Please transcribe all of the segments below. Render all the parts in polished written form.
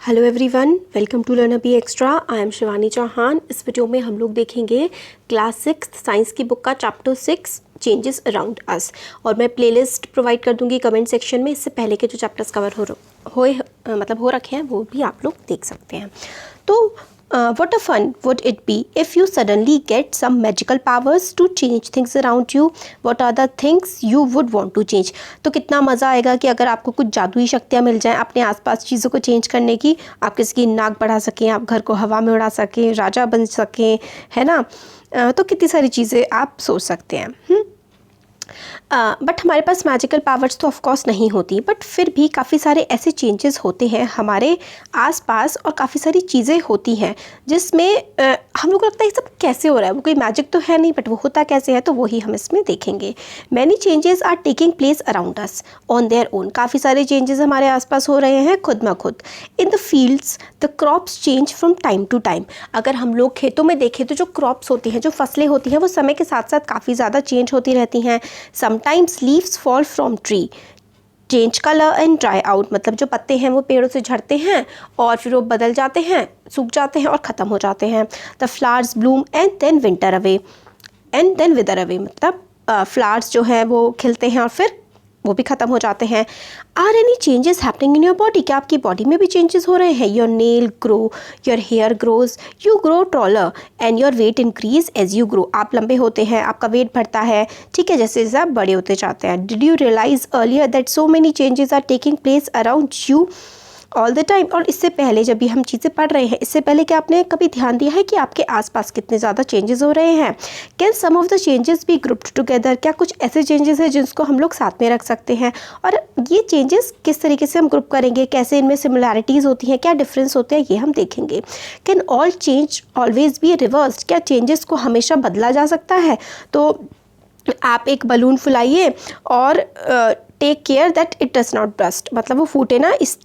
Hello everyone, welcome to Learner B Extra. I am Shivani Chauhan. इस video में हम लोग देखेंगे क्लास 6 साइंस की बुक का चैप्टर 6 चेंजेस अराउंड अस। और मैं प्लेलिस्ट प्रोवाइड कर दूंगी कमेंट सेक्शन में। इससे पहले के जो चैप्टर्स कवर हो रखे हैं वो भी आप लोग देख सकते हैं। तो what a fun would it be if you suddenly get some magical powers to change things around you? What are the things you would want to change? तो कितना मज़ा आएगा कि अगर आपको कुछ जादुई शक्तियाँ मिल जाएं अपने आसपास चीज़ों को चेंज करने की। आप किसी की नाक बढ़ा सकें, आप घर को हवा में उड़ा सकें, राजा बन सकें, है ना। तो कितनी सारी चीज़ें आप सोच सकते हैं। बट हमारे पास मैजिकल पावर्स तो ऑफकोर्स नहीं होती, बट फिर भी काफ़ी सारे ऐसे चेंजेस होते हैं हमारे आसपास और काफ़ी सारी चीज़ें होती हैं जिसमें हम लोग को लगता है ये सब कैसे हो रहा है। वो कोई मैजिक तो है नहीं, बट वो होता कैसे है तो वही हम इसमें देखेंगे। Many changes are taking place around us on their own. काफ़ी सारे चेंजेस हमारे आसपास हो रहे हैं खुद ब खुद। In the fields the crops change from time to time. अगर हम लोग खेतों में देखें तो जो क्रॉप्स होती हैं, जो फसलें होती हैं, वो समय के साथ साथ काफ़ी ज़्यादा चेंज होती रहती हैं। Sometimes leaves fall from tree, change color and dry out। मतलब जो पत्ते हैं वो पेड़ों से झड़ते हैं और फिर वो बदल जाते हैं, सूख जाते हैं और ख़त्म हो जाते हैं। The flowers bloom and then wither away। मतलब फ्लावर्स जो हैं वो खिलते हैं और फिर वो भी ख़त्म हो जाते हैं। Are any changes happening in your body? क्या आपकी बॉडी में भी चेंजेस हो रहे हैं? Your nail grow, your hair grows, you grow taller and your weight increase as you grow. आप लंबे होते हैं, आपका वेट बढ़ता है, ठीक है, जैसे जैसे आप बड़े होते जाते हैं। Did you realise earlier that so many changes are taking place around you all the time? और इससे पहले जब भी हम चीज़ें पढ़ रहे हैं, इससे पहले क्या आपने कभी ध्यान दिया है कि आपके आसपास कितने ज़्यादा चेंजेस हो रहे हैं? Can some of the changes be grouped together? क्या कुछ ऐसे चेंजेस हैं जिसको हम लोग साथ में रख सकते हैं? और ये चेंजेस किस तरीके से हम ग्रुप करेंगे, कैसे इनमें सिमिलैरिटीज़ होती हैं, क्या डिफरेंस होते हैं, ये हम देखेंगे। Can all change always be reversed? क्या चेंजेस को हमेशा बदला जा सकता है? तो आप एक बलून फुलाइए और take care that it does not burst, मतलब वो फूटे ना, इस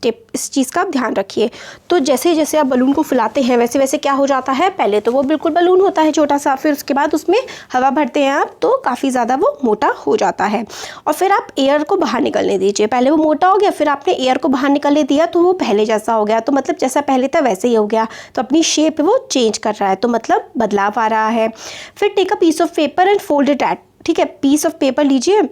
चीज़ का आप ध्यान रखिए। तो जैसे जैसे आप बलून को फुलाते हैं वैसे वैसे क्या हो जाता है, पहले तो वो बिल्कुल बलून होता है छोटा सा, फिर उसके बाद उसमें हवा भरते हैं आप तो काफ़ी ज़्यादा वो मोटा हो जाता है। और फिर आप एयर को बाहर निकलने दीजिए। पहले वो मोटा हो गया, फिर आपने एयर को बाहर निकलने दिया तो वो पहले जैसा हो गया। तो मतलब जैसा पहले था वैसे ही हो गया। तो अपनी शेप वो चेंज कर रहा है, तो मतलब बदलाव आ रहा है। फिर take a piece of paper and fold it at, ठीक है, पीस ऑफ पेपर लीजिए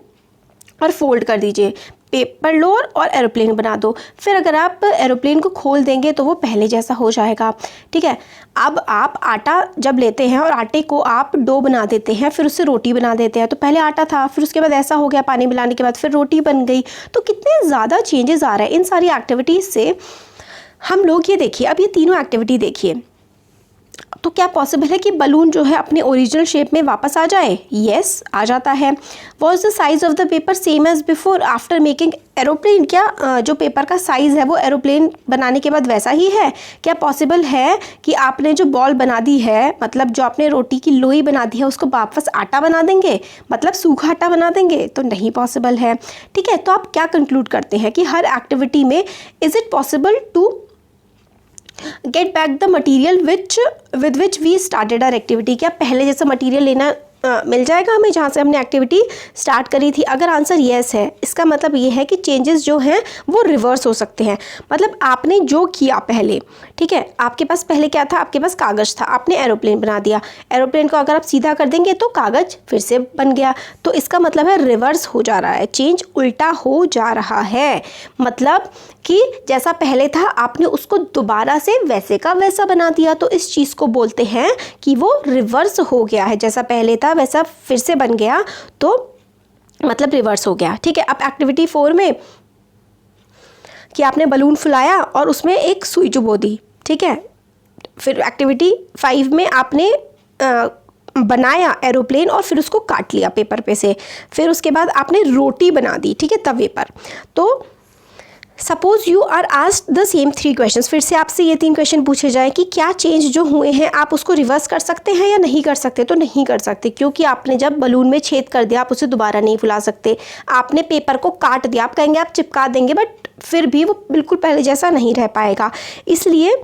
और फोल्ड कर दीजिए। पेपर लो और एरोप्लेन बना दो। फिर अगर आप एरोप्लेन को खोल देंगे तो वो पहले जैसा हो जाएगा, ठीक है। अब आप आटा जब लेते हैं और आटे को आप डो बना देते हैं, फिर उससे रोटी बना देते हैं। तो पहले आटा था, फिर उसके बाद ऐसा हो गया, पानी मिलाने के बाद फिर रोटी बन गई। तो कितने ज़्यादा चेंजेस आ रहे हैं इन सारी एक्टिविटीज़ से। हम लोग ये देखिए, अब ये तीनों एक्टिविटी देखिए, तो क्या पॉसिबल है कि बलून जो है अपने ओरिजिनल शेप में वापस आ जाए? यस, आ जाता है। Was the size of the paper same as before after making aeroplane? क्या जो पेपर का साइज़ है वो एरोप्लेन बनाने के बाद वैसा ही है? क्या पॉसिबल है कि आपने जो बॉल बना दी है, मतलब जो आपने रोटी की लोई बना दी है, उसको वापस आटा बना देंगे, मतलब सूखा आटा बना देंगे? तो नहीं पॉसिबल है, ठीक है। तो आप क्या कंक्लूड करते हैं कि हर एक्टिविटी में is it possible to get back the material with which we started our activity? क्या पहले जैसा मटीरियल लेना मिल जाएगा हमें जहाँ से हमने एक्टिविटी स्टार्ट करी थी? अगर आंसर येस है, इसका मतलब ये है कि चेंजेस जो हैं वो रिवर्स हो सकते हैं। मतलब आपने जो किया पहले, ठीक है, आपके पास पहले क्या था, आपके पास कागज़ था, आपने एरोप्लेन बना दिया। एरोप्लेन को अगर आप सीधा कर देंगे तो कागज़ फिर से बन गया। तो इसका मतलब है रिवर्स हो जा रहा है, चेंज उल्टा हो जा रहा है। मतलब कि जैसा पहले था आपने उसको दोबारा से वैसे का वैसा बना दिया। तो इस चीज़ को बोलते हैं कि वो रिवर्स हो गया है, जैसा पहले था वैसा फिर से बन गया, तो मतलब रिवर्स हो गया, ठीक है। अब एक्टिविटी 4 में कि आपने बलून फुलाया और उसमें एक सुई चुभो दी, ठीक है। फिर एक्टिविटी 5 में आपने बनाया एरोप्लेन और फिर उसको काट लिया पेपर पे से। फिर उसके बाद आपने रोटी बना दी, ठीक है, तवे पर। तो suppose you are asked the same 3 questions, फिर से आपसे ये 3 क्वेश्चन पूछे जाए कि क्या चेंज जो हुए हैं आप उसको रिवर्स कर सकते हैं या नहीं कर सकते? तो नहीं कर सकते, क्योंकि आपने जब बलून में छेद कर दिया आप उसे दोबारा नहीं फुला सकते। आपने पेपर को काट दिया, आप कहेंगे आप चिपका देंगे, बट फिर भी वो बिल्कुल पहले जैसा नहीं रह पाएगा। इसलिए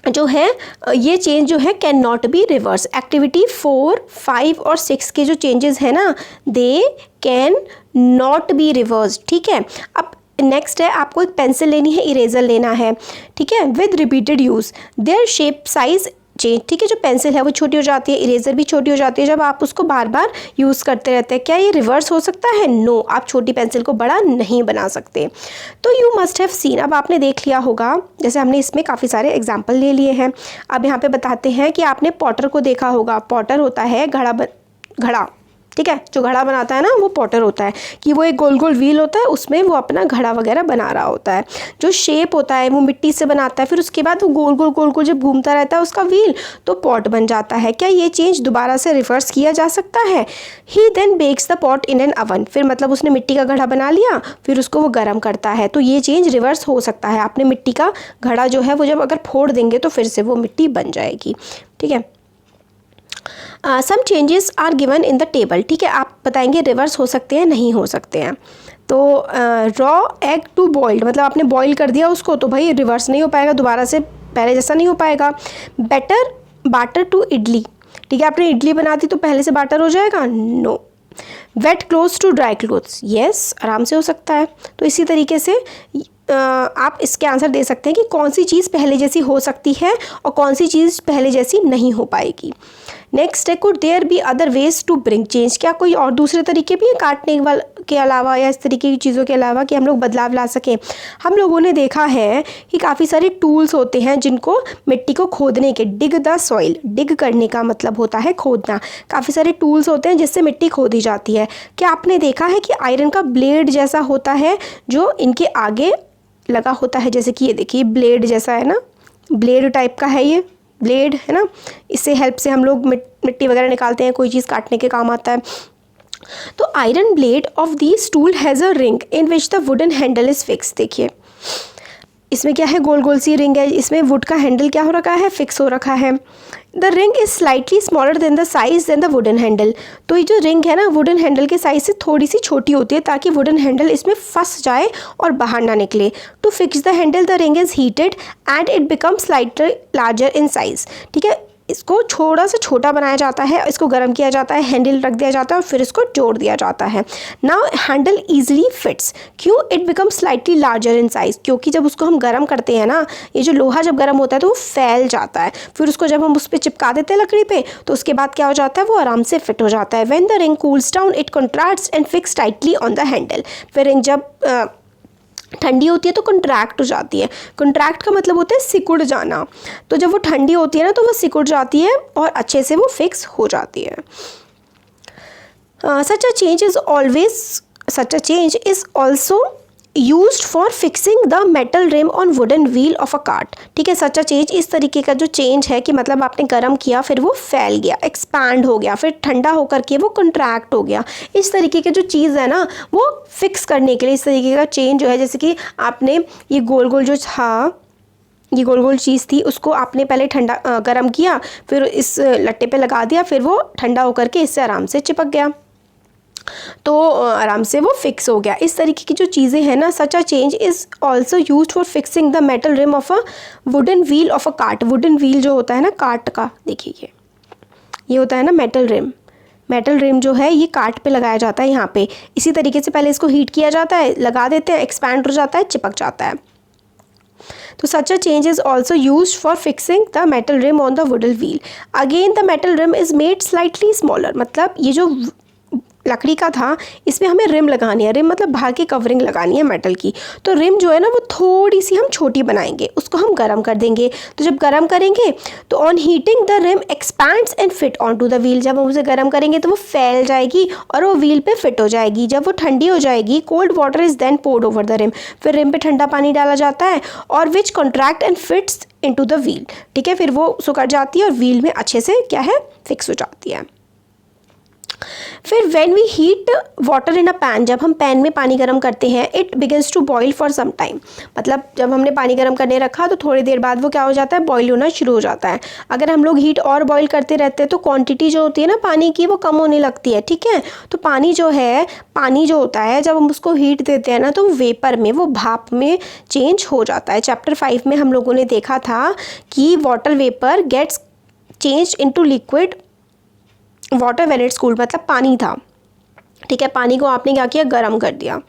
जो है ये चेंज जो है can not be reverse. Activity 4, 5 और 6 के जो चेंजेस हैं ना, they can not be reverse, ठीक है। अब नेक्स्ट है आपको एक पेंसिल लेनी है, इरेजर लेना है, ठीक है, with repeated use their shape size change, ठीक है, जो पेंसिल है वो छोटी हो जाती है, इरेजर भी छोटी हो जाती है जब आप उसको बार बार यूज़ करते रहते हैं। क्या ये रिवर्स हो सकता है? नो, आप छोटी पेंसिल को बड़ा नहीं बना सकते। तो यू मस्ट हैव सीन, अब आपने देख लिया होगा, जैसे हमने इसमें काफ़ी सारे एग्जाम्पल ले लिए हैं। अब यहाँ पे बताते हैं कि आपने पॉटर को देखा होगा। पॉटर होता है घड़ा, ठीक है, जो घड़ा बनाता है ना वो पॉटर होता है, कि वो एक गोल गोल व्हील होता है, उसमें वो अपना घड़ा वगैरह बना रहा होता है। जो शेप होता है वो मिट्टी से बनाता है, फिर उसके बाद वो गोल गोल जब घूमता रहता है उसका व्हील, तो पॉट बन जाता है। क्या ये चेंज दोबारा से रिवर्स किया जा सकता है? He then bakes the pot in an oven, फिर मतलब उसने मिट्टी का घड़ा बना लिया, फिर उसको वो गर्म करता है, तो ये चेंज रिवर्स हो सकता है। आपने मिट्टी का घड़ा जो है वो जब अगर फोड़ देंगे तो फिर से वो मिट्टी बन जाएगी, ठीक है। Some changes are given in the table, ठीक है, आप बताएंगे रिवर्स हो सकते हैं, नहीं हो सकते हैं। तो रॉ एग टू बॉइल्ड, मतलब आपने बॉईल कर दिया उसको, तो भाई रिवर्स नहीं हो पाएगा, दोबारा से पहले जैसा नहीं हो पाएगा। बेटर बाटर टू इडली, ठीक है, आपने इडली बना दी तो पहले से बाटर हो जाएगा? No. Wet clothes to dry clothes, yes, आराम से हो सकता है। तो इसी तरीके से आप इसके आंसर दे सकते हैं कि कौन सी चीज़ पहले जैसी हो सकती है और कौन सी चीज़ पहले जैसी नहीं हो पाएगी। नेक्स्ट है, could there be other ways to bring change, क्या कोई और दूसरे तरीके भी हैं काटने के अलावा या इस तरीके की चीज़ों के अलावा कि हम लोग बदलाव ला सकें? हम लोगों ने देखा है कि काफ़ी सारे टूल्स होते हैं जिनको मिट्टी को खोदने के, डिग द सॉइल, डिग करने का मतलब होता है खोदना, काफ़ी सारे टूल्स होते हैं जिससे मिट्टी खोदी जाती है। क्या आपने देखा है कि आयरन का ब्लेड जैसा होता है जो इनके आगे लगा होता है, जैसे कि ये देखिए ब्लेड जैसा है ना, ब्लेड टाइप का है, ये ब्लेड है ना, इससे हेल्प से हम लोग मिट्टी वगैरह निकालते हैं, कोई चीज़ काटने के काम आता है। तो iron blade of this tool has a ring in which the wooden handle is fix, देखिए इसमें क्या है, गोल गोल सी रिंग है, इसमें वुड का हैंडल क्या हो रखा है, फिक्स हो रखा है। The ring is slightly smaller than the size than the wooden handle, तो ये जो रिंग है ना वुडन हैंडल के साइज से थोड़ी सी छोटी होती है ताकि वुडन हैंडल इसमें फंस जाए और बाहर ना निकले। To fix the handle the ring is heated and it become slightly larger in size, ठीक है, इसको थोड़ा सा छोटा बनाया जाता है, इसको गर्म किया जाता है, हैंडल रख दिया जाता है और फिर इसको जोड़ दिया जाता है। नाउ हैंडल ईजिली फिट्स, क्यों? It become slightly larger in size, क्योंकि जब उसको हम गर्म करते हैं ना, ये जो लोहा जब गर्म होता है तो वो फैल जाता है, फिर उसको जब हम उस पर चिपका देते हैं लकड़ी पे तो उसके बाद क्या हो जाता है, वो आराम से फिट हो जाता है। When the ring cools down it contracts and fix tightly on the handle, फिर रिंग जब ठंडी होती है तो कंट्रैक्ट हो जाती है। कंट्रैक्ट का मतलब होता है सिकुड़ जाना, तो जब वो ठंडी होती है ना तो वो सिकुड़ जाती है और अच्छे से वो फिक्स हो जाती है। Such a change is also used for fixing the metal rim on wooden wheel of a cart, ठीक है, सच अ चेंज इस तरीके का जो चेंज है कि मतलब आपने गर्म किया फिर वो फैल गया, एक्सपैंड हो गया, फिर ठंडा होकर के वो कंट्रैक्ट हो गया, इस तरीके की जो चीज़ है ना वो फिक्स करने के लिए इस तरीके का चेंज जो है, जैसे कि आपने ये गोल गोल जो था, ये गोल गोल चीज़ थी, उसको आपने पहले ठंडा गर्म किया, फिर इस लट्टे पे लगा दिया, फिर वो ठंडा होकर के इससे आराम से चिपक गया, तो आराम से वो फिक्स हो गया। इस तरीके की जो चीज़ें हैं ना, such a change is also used for fixing the metal rim of a wooden wheel of a cart, wooden wheel जो होता है ना कार्ट का, देखिए ये होता है ना मेटल रिम, मेटल रिम जो है ये कार्ट पे लगाया जाता है यहाँ पे, इसी तरीके से पहले इसको हीट किया जाता है, लगा देते हैं, एक्सपैंड हो जाता है, चिपक जाता है। तो such a change is also used for fixing the metal rim on the wooden wheel. Again the metal rim is made slightly smaller, मतलब ये जो लकड़ी का था इसमें हमें रिम लगानी है, रिम मतलब बाहर की कवरिंग लगानी है मेटल की, तो रिम जो है ना वो थोड़ी सी हम छोटी बनाएंगे, उसको हम गर्म कर देंगे, तो जब गर्म करेंगे तो on heating the rim expands and fit on to the wheel, जब हम उसे गर्म करेंगे तो वो फैल जाएगी और वो व्हील पे फिट हो जाएगी। जब वो ठंडी हो जाएगी cold water is then poured over the rim, फिर रिम पे ठंडा पानी डाला जाता है और which contract and fits into the wheel, ठीक है, फिर वो सुकड़ जाती है और व्हील में अच्छे से क्या है फिक्स हो जाती है। फिर when we heat water in a pan, जब हम पैन में पानी गर्म करते हैं, it begins to boil for some time, मतलब जब हमने पानी गर्म करने रखा तो थोड़ी देर बाद वो क्या हो जाता है, बॉईल होना शुरू हो जाता है। अगर हम लोग हीट और बॉईल करते रहते हैं तो क्वांटिटी जो होती है ना पानी की वो कम होने लगती है, ठीक है, तो पानी जो होता है जब हम उसको हीट देते हैं ना तो वेपर में, वो भाप में चेंज हो जाता है। चैप्टर 5 में हम लोगों ने देखा था कि water vapour gets change into liquid water when it's cooled, मतलब पानी था, ठीक है, पानी को आपने क्या किया, गर्म कर दिया,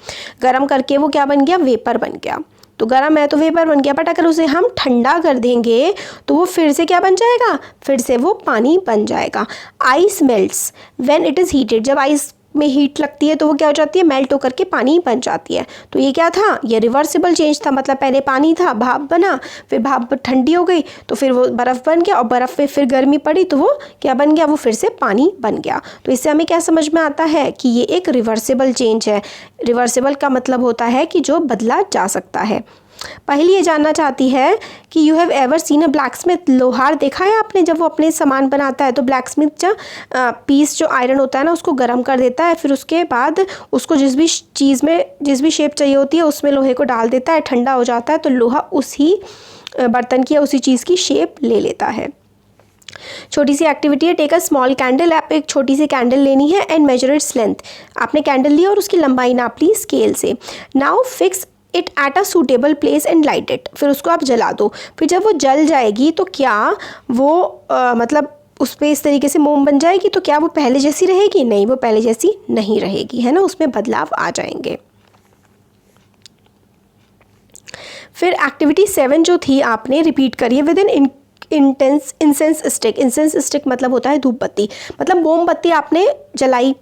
गर्म करके वो क्या बन गया, वेपर बन गया। तो गर्म है तो वेपर बन गया, बट अगर उसे हम ठंडा कर देंगे तो वो फिर से क्या बन जाएगा, फिर से वो पानी बन जाएगा। Ice melts when it is heated, जब आइस में हीट लगती है तो वो क्या हो जाती है, मेल्ट होकर के पानी बन जाती है। तो ये क्या था, ये रिवर्सिबल चेंज था, मतलब पहले पानी था, भाप बना, फिर भाप ठंडी हो गई तो फिर वो बर्फ़ बन गया, और बर्फ़ पे फिर गर्मी पड़ी तो वो क्या बन गया, वो फिर से पानी बन गया। तो इससे हमें क्या समझ में आता है कि ये एक रिवर्सिबल चेंज है। रिवर्सिबल का मतलब होता है कि जो बदला जा सकता है। पहली ये जानना चाहती है कि you have ever seen a black Smith, लोहार देखा है आपने जब वो अपने सामान बनाता है तो ब्लैक स्मिथ जो पीस जो आयरन होता है ना उसको गर्म कर देता है, फिर उसके बाद उसको जिस भी चीज़ में जिस भी शेप चाहिए होती है उसमें लोहे को डाल देता है, ठंडा हो जाता है तो लोहा उसी बर्तन की या उसी चीज़ की शेप ले लेता है। छोटी सी एक्टिविटी है, टेक अ स्मॉल कैंडल, आप एक छोटी सी कैंडल लेनी है एंड मेजर इट्स लेंथ, आपने कैंडल ली और उसकी लंबाई नाप ली स्केल से। Now fix it at a suitable place and light it, फिर उसको आप जला दो। फिर जब वो जल जाएगी तो क्या वो मतलब उस पर इस तरीके से मोम बन जाएगी, तो क्या वो पहले जैसी रहेगी, नहीं वो पहले जैसी नहीं रहेगी, है ना, उसमें बदलाव आ जाएंगे। फिर एक्टिविटी 7 जो थी आपने रिपीट करिए with in incense stick. Incense stick मतलब होता है धूप बत्ती, मतलब मोमबत्ती आपने जलाई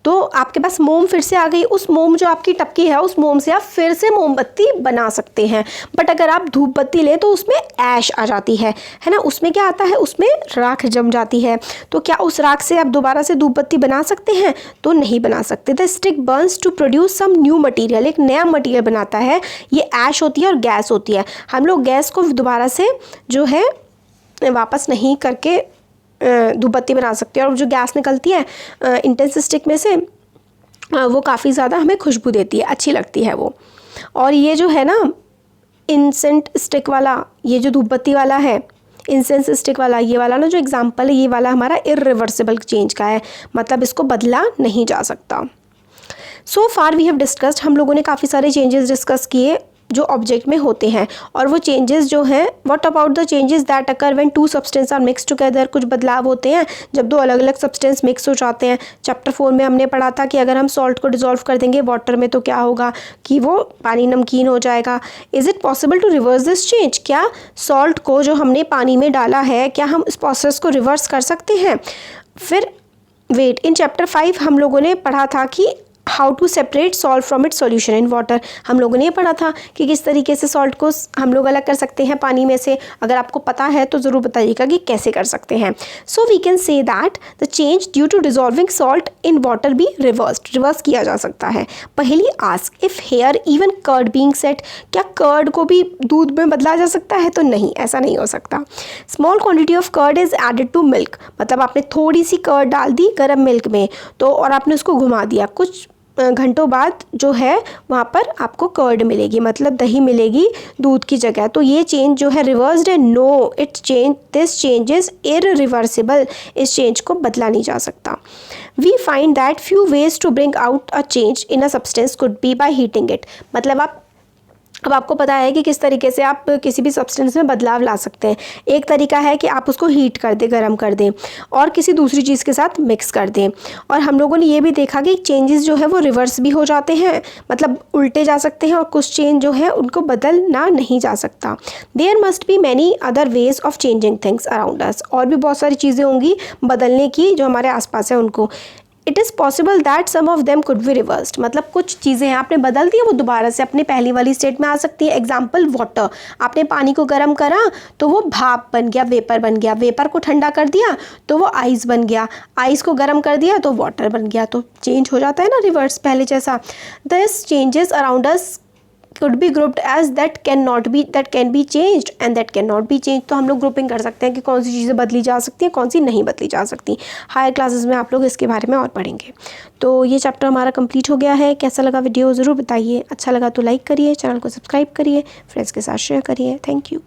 तो आपके पास मोम फिर से आ गई, उस मोम जो आपकी टपकी है उस मोम से आप फिर से मोमबत्ती बना सकते हैं। बट अगर आप धूप बत्ती ले तो उसमें ऐश आ जाती है ना, उसमें क्या आता है, उसमें राख जम जाती है। तो क्या उस राख से आप दोबारा से धूप बत्ती बना सकते हैं, तो नहीं बना सकते। The stick burns to produce some new material, एक नया मटीरियल बनाता है, ये ऐश होती है और गैस होती है। हम लोग गैस को दोबारा से जो है वापस नहीं करके धूप बत्ती बना सकते हैं, और जो गैस निकलती है इंटेंस स्टिक में से वो काफ़ी ज़्यादा हमें खुशबू देती है, अच्छी लगती है वो। और ये जो है ना इंसेंट स्टिक वाला, ये जो धूप बत्ती वाला है इंसेंस स्टिक वाला, ये वाला ना जो एग्जाम्पल है, ये वाला हमारा इरिवर्सिबल चेंज का है, मतलब इसको बदला नहीं जा सकता। सो फार वी हैव डिस्कस्ड, हम लोगों ने काफ़ी सारे चेंजेस डिस्कस किए जो ऑब्जेक्ट में होते हैं, और वो चेंजेस जो हैं, what about the changes that occur when two substance are mix together, कुछ बदलाव होते हैं जब दो अलग अलग सब्सटेंस मिक्स हो जाते हैं। चैप्टर 4 में हमने पढ़ा था कि अगर हम सॉल्ट को डिसॉल्व कर देंगे वाटर में तो क्या होगा कि वो पानी नमकीन हो जाएगा। Is it possible to reverse this change, क्या सॉल्ट को जो हमने पानी में डाला है क्या हम इस प्रोसेस को रिवर्स कर सकते हैं। फिर वेट, इन चैप्टर 5 हम लोगों ने पढ़ा था कि how to separate salt from its solution in water, हम लोगों ने ये पढ़ा था कि किस तरीके से सॉल्ट को हम लोग अलग कर सकते हैं पानी में से। अगर आपको पता है तो ज़रूर बताइएगा कि कैसे कर सकते हैं। So we can say that the change due to dissolving salt in water be reverse किया जा सकता है। पहली ask, if here even curd being set, क्या कर्ड को भी दूध में बदला जा सकता है, तो नहीं, ऐसा नहीं हो सकता। Small quantity of curd is added to milk, मतलब आपने थोड़ी सी कर्ड डाल दी गर्म मिल्क में तो, और आपने उसको घुमा दिया, कुछ घंटों बाद जो है वहाँ पर आपको कर्ड मिलेगी, मतलब दही मिलेगी दूध की जगह। तो ये चेंज जो है रिवर्स्ड है, no it's change, this change is irreversible, इस चेंज को बदला नहीं जा सकता। We find that few ways to bring out a change in a substance could be by heating it, मतलब अब आपको पता है कि किस तरीके से आप किसी भी सब्सटेंस में बदलाव ला सकते हैं। एक तरीका है कि आप उसको हीट कर दें, गर्म कर दें और किसी दूसरी चीज़ के साथ मिक्स कर दें। और हम लोगों ने ये भी देखा कि चेंजेस जो है वो रिवर्स भी हो जाते हैं, मतलब उल्टे जा सकते हैं, और कुछ चेंज जो है उनको बदलना नहीं जा सकता। There must be many other ways of changing things around us, और भी बहुत सारी चीज़ें होंगी बदलने की जो हमारे आसपास है उनको। It is possible that some of them could be reversed, मतलब कुछ चीज़ें हैं आपने बदल दी वो दोबारा से अपनी पहली वाली स्टेट में आ सकती है। एग्जाम्पल वाटर, आपने पानी को गर्म करा तो वो भाप बन गया, वेपर बन गया, वेपर को ठंडा कर दिया तो वो आइस बन गया, आइस को गर्म कर दिया तो वाटर बन गया, तो चेंज हो जाता है ना रिवर्स पहले जैसा। This changes around us could be grouped as that can be changed and that cannot be changed। तो हम लोग ग्रुपिंग कर सकते हैं कि कौन सी चीज़ें बदली जा सकती हैं, कौन सी नहीं बदली जा सकती। हायर क्लासेस में आप लोग इसके बारे में और पढ़ेंगे। तो ये चैप्टर हमारा कंप्लीट हो गया है। कैसा लगा वीडियो ज़रूर बताइए, अच्छा लगा तो लाइक करिए, चैनल को सब्सक्राइब करिए, फ्रेंड्स के साथ शेयर करिए। Thank you.